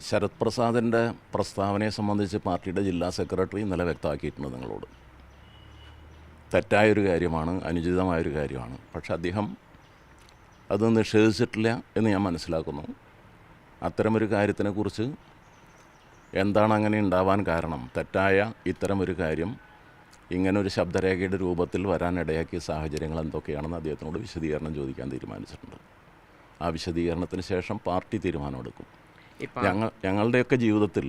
ശരത് പ്രസാദിൻ്റെ പ്രസ്താവനയെ സംബന്ധിച്ച് പാർട്ടിയുടെ ജില്ലാ സെക്രട്ടറി ഇന്നലെ വ്യക്തമാക്കിയിട്ടുണ്ട് നിങ്ങളോട്. തെറ്റായൊരു കാര്യമാണ്, അനുചിതമായൊരു കാര്യമാണ്. പക്ഷെ അദ്ദേഹം അത് നിഷേധിച്ചിട്ടില്ല എന്ന് ഞാൻ മനസ്സിലാക്കുന്നു. അത്തരമൊരു കാര്യത്തിനെക്കുറിച്ച് എന്താണ് അങ്ങനെ ഉണ്ടാവാൻ കാരണം, തെറ്റായ ഇത്തരമൊരു കാര്യം ഇങ്ങനൊരു ശബ്ദരേഖയുടെ രൂപത്തിൽ വരാനിടയാക്കിയ സാഹചര്യങ്ങൾ എന്തൊക്കെയാണെന്ന് അദ്ദേഹത്തിനോട് വിശദീകരണം ചോദിക്കാൻ തീരുമാനിച്ചിട്ടുണ്ട്. ആ വിശദീകരണത്തിന് ശേഷം പാർട്ടി തീരുമാനമെടുക്കും. ഞങ്ങളുടെയൊക്കെ ജീവിതത്തിൽ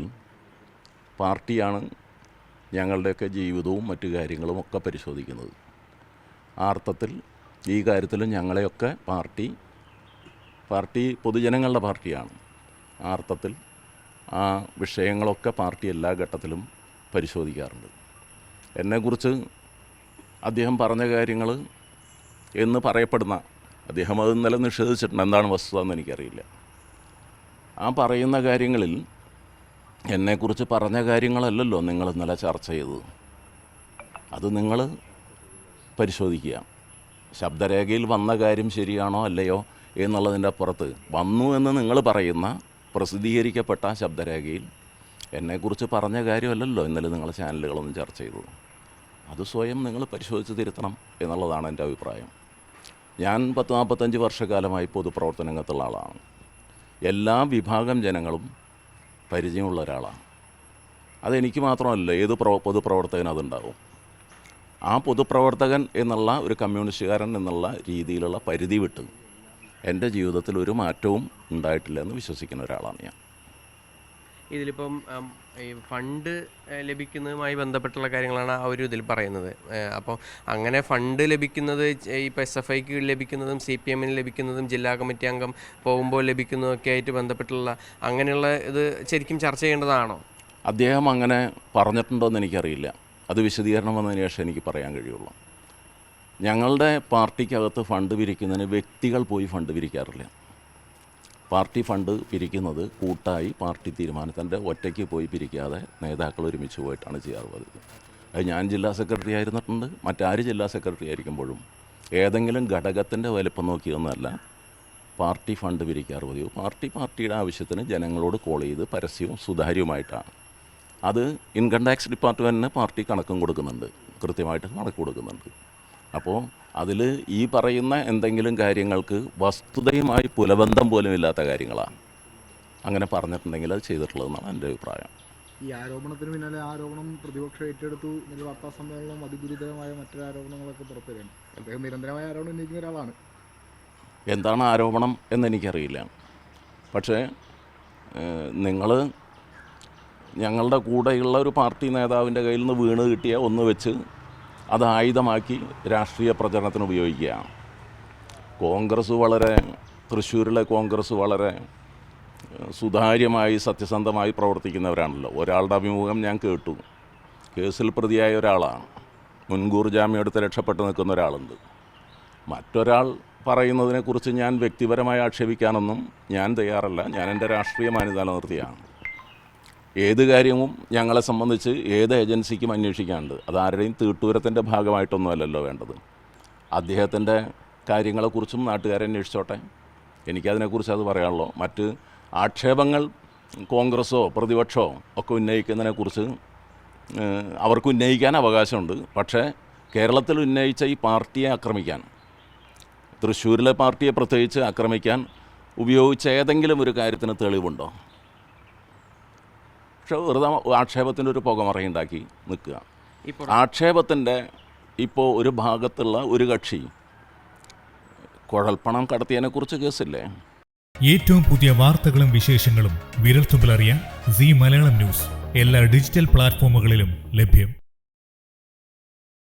പാർട്ടിയാണ് ഞങ്ങളുടെയൊക്കെ ജീവിതവും മറ്റു കാര്യങ്ങളും ഒക്കെ പരിശോധിക്കുന്നത്. ആ അർത്ഥത്തിൽ ഈ കാര്യത്തിലും ഞങ്ങളെയൊക്കെ പാർട്ടി പൊതുജനങ്ങളുടെ പാർട്ടിയാണ്. ആ അർത്ഥത്തിൽ ആ വിഷയങ്ങളൊക്കെ പാർട്ടി എല്ലാ ഘട്ടത്തിലും പരിശോധിക്കാറുണ്ട്. എന്നെക്കുറിച്ച് അദ്ദേഹം പറഞ്ഞ കാര്യങ്ങൾ എന്ന് പറയപ്പെടുന്ന, അദ്ദേഹം അത് ഇന്നലെ നിഷേധിച്ചിട്ടുണ്ട്, എന്താണ് വസ്തുത എന്ന് എനിക്കറിയില്ല. ആ പറയുന്ന കാര്യങ്ങളിൽ എന്നെക്കുറിച്ച് പറഞ്ഞ കാര്യങ്ങളല്ലല്ലോ നിങ്ങൾ ഇന്നലെ ചർച്ച ചെയ്തത്. അത് നിങ്ങൾ പരിശോധിക്കുക. ശബ്ദരേഖയിൽ വന്ന കാര്യം ശരിയാണോ അല്ലയോ എന്നുള്ളതിൻ്റെ അപ്പുറത്ത് വന്നു എന്ന് നിങ്ങൾ പറയുന്ന പ്രസിദ്ധീകരിക്കപ്പെട്ട ശബ്ദരേഖയിൽ എന്നെക്കുറിച്ച് പറഞ്ഞ കാര്യമല്ലല്ലോ ഇന്നലെ നിങ്ങൾ ചാനലുകളൊന്നും ചർച്ച ചെയ്തത്. അത് സ്വയം നിങ്ങൾ പരിശോധിച്ച് തിരുത്തണം എന്നുള്ളതാണ് എൻ്റെ അഭിപ്രായം. ഞാൻ 40-45 വർഷക്കാലമായി പൊതുപ്രവർത്തന രംഗത്തുള്ള ആളാണ്. എല്ലാ വിഭാഗം ജനങ്ങളും പരിചയമുള്ള ഒരാളാണ്. അതെനിക്ക് മാത്രമല്ല, ഏത് പൊതുപ്രവർത്തകനും അതുണ്ടാവും. ആ പൊതുപ്രവർത്തകൻ എന്നുള്ള ഒരു കമ്മ്യൂണിസ്റ്റുകാരൻ എന്നുള്ള രീതിയിലുള്ള പരിധി വിട്ട് എൻ്റെ ജീവിതത്തിൽ ഒരു മാറ്റവും ഉണ്ടായിട്ടില്ല എന്ന് വിശ്വസിക്കുന്ന ഒരാളാണ് ഞാൻ. ഇതിലിപ്പം ഈ ഫണ്ട് ലഭിക്കുന്നതുമായി ബന്ധപ്പെട്ടുള്ള കാര്യങ്ങളാണ് ആ ഒരു ഇതിൽ പറയുന്നത്. അപ്പോൾ അങ്ങനെ ഫണ്ട് ലഭിക്കുന്നത് ഇപ്പോൾ SFIക്ക് ലഭിക്കുന്നതും CPMന് ലഭിക്കുന്നതും ജില്ലാ കമ്മിറ്റി അംഗം പോകുമ്പോൾ ലഭിക്കുന്നതൊക്കെ ആയിട്ട് ബന്ധപ്പെട്ടുള്ള അങ്ങനെയുള്ള ഇത് ശരിക്കും ചർച്ച ചെയ്യേണ്ടതാണോ? അദ്ദേഹം അങ്ങനെ പറഞ്ഞിട്ടുണ്ടോ എന്ന് എനിക്കറിയില്ല. അത് വിശദീകരണം വന്നതിന് ശേഷം എനിക്ക് പറയാൻ കഴിയുള്ളൂ. ഞങ്ങളുടെ പാർട്ടിക്കകത്ത് ഫണ്ട് പിരിക്കുന്നതിന് വ്യക്തികൾ പോയി ഫണ്ട് പിരിക്കാറില്ല. പാർട്ടി ഫണ്ട് പിരിക്കുന്നത് കൂട്ടായി പാർട്ടി തീരുമാനത്തിൻ്റെ ഒറ്റയ്ക്ക് പോയി പിരിക്കാതെ നേതാക്കൾ ഒരുമിച്ച് പോയിട്ടാണ് ചെയ്യാറുള്ളത്. അത് ഞാൻ ജില്ലാ സെക്രട്ടറി ആയിരുന്നിട്ടുണ്ട്, മറ്റാര് ജില്ലാ സെക്രട്ടറി ആയിരിക്കുമ്പോഴും ഏതെങ്കിലും ഘടകത്തിൻ്റെ വലിപ്പം നോക്കിയൊന്നുമല്ല പാർട്ടി ഫണ്ട് പിരിക്കാറ് പതിവ്. പാർട്ടിയുടെ ആവശ്യത്തിന് ജനങ്ങളോട് കോൾ ചെയ്ത് പരസ്യവും സുതാര്യവുമായിട്ടാണ്. അത് ഇൻകം ടാക്സ് ഡിപ്പാർട്ട്മെൻറ്റിന് പാർട്ടി കണക്കും കൊടുക്കുന്നുണ്ട്, കൃത്യമായിട്ട് കണക്ക് കൊടുക്കുന്നുണ്ട്. അപ്പോൾ അതിൽ ഈ പറയുന്ന എന്തെങ്കിലും കാര്യങ്ങൾക്ക് വസ്തുതയുമായി പുലബന്ധം പോലും ഇല്ലാത്ത കാര്യങ്ങളാണ്. അങ്ങനെ പറഞ്ഞിട്ടുണ്ടെങ്കിൽ അത് ചെയ്തിട്ടുള്ളതെന്നാണ് എൻ്റെ അഭിപ്രായം. ഈ ആരോപണത്തിന് പിന്നാലെ ആരോപണം പ്രതിപക്ഷം ഏറ്റെടുത്തു. വാർത്താ സമ്മേളനം അതിഗുരുതരമായ മറ്റൊരു ആരോപണങ്ങളൊക്കെ പുറത്തുവരികയാണ്. അദ്ദേഹം നിരന്തരമായ ആരോപണം ഉന്നയിക്കുന്ന ഒരാളാണ്. എന്താണ് ആരോപണം എന്നെനിക്കറിയില്ല. പക്ഷേ നിങ്ങൾ ഞങ്ങളുടെ കൂടെയുള്ള ഒരു പാർട്ടി നേതാവിൻ്റെ കയ്യിൽ നിന്ന് വീണ് കിട്ടിയ ഒന്ന് വെച്ച് അത് ആയുധമാക്കി രാഷ്ട്രീയ പ്രചരണത്തിന് ഉപയോഗിക്കുകയാണ്. തൃശ്ശൂരിലെ കോൺഗ്രസ് വളരെ സുതാര്യമായി സത്യസന്ധമായി പ്രവർത്തിക്കുന്നവരാണല്ലോ. ഒരാളുടെ അഭിമുഖം ഞാൻ കേട്ടു. കേസിൽ പ്രതിയായ ഒരാളാണ്, മുൻകൂർ ജാമ്യം എടുത്ത് രക്ഷപ്പെട്ട് നിൽക്കുന്ന ഒരാളുണ്ട്. മറ്റൊരാൾ പറയുന്നതിനെക്കുറിച്ച് ഞാൻ വ്യക്തിപരമായി ആക്ഷേപിക്കാനൊന്നും ഞാൻ തയ്യാറല്ല. ഞാൻ എൻ്റെ രാഷ്ട്രീയ മാന്യത നിലനിർത്തിയാണ്. ഏത് കാര്യവും ഞങ്ങളെ സംബന്ധിച്ച് ഏത് ഏജൻസിക്കും അന്വേഷിക്കാനുണ്ട്. അതാരുടെയും തീട്ടൂരത്തിൻ്റെ ഭാഗമായിട്ടൊന്നുമല്ലല്ലോ വേണ്ടത്. അദ്ദേഹത്തിൻ്റെ കാര്യങ്ങളെക്കുറിച്ചും നാട്ടുകാരെ അന്വേഷിച്ചോട്ടെ. എനിക്കതിനെക്കുറിച്ച് അത് പറയാനുള്ളൂ. മറ്റ് ആക്ഷേപങ്ങൾ കോൺഗ്രസ്സോ പ്രതിപക്ഷമോ ഒക്കെ ഉന്നയിക്കുന്നതിനെക്കുറിച്ച് അവർക്ക് ഉന്നയിക്കാൻ അവകാശമുണ്ട്. പക്ഷേ കേരളത്തിൽ ഉന്നയിച്ച ഈ പാർട്ടിയെ ആക്രമിക്കാൻ, തൃശ്ശൂരിലെ പാർട്ടിയെ പ്രത്യേകിച്ച് ആക്രമിക്കാൻ ഉപയോഗിച്ച ഏതെങ്കിലും ഒരു കാര്യത്തിന് തെളിവുണ്ടോ? പക്ഷേ വെറുതെ ആക്ഷേപത്തിൻ്റെ ഒരു പുകമറയുണ്ടാക്കി നിൽക്കുക. ആക്ഷേപത്തിൻ്റെ ഇപ്പോൾ ഒരു ഭാഗത്തുള്ള ഒരു കക്ഷി കുഴൽപ്പണം കടത്തിയതിനെക്കുറിച്ച് കേസില്ലേ? ഏറ്റവും പുതിയ വാർത്തകളും വിശേഷങ്ങളും വിരൽത്തുമ്പിലറിയാൻ സീ മലയാളം ന്യൂസ് എല്ലാ ഡിജിറ്റൽ പ്ലാറ്റ്ഫോമുകളിലും ലഭ്യം.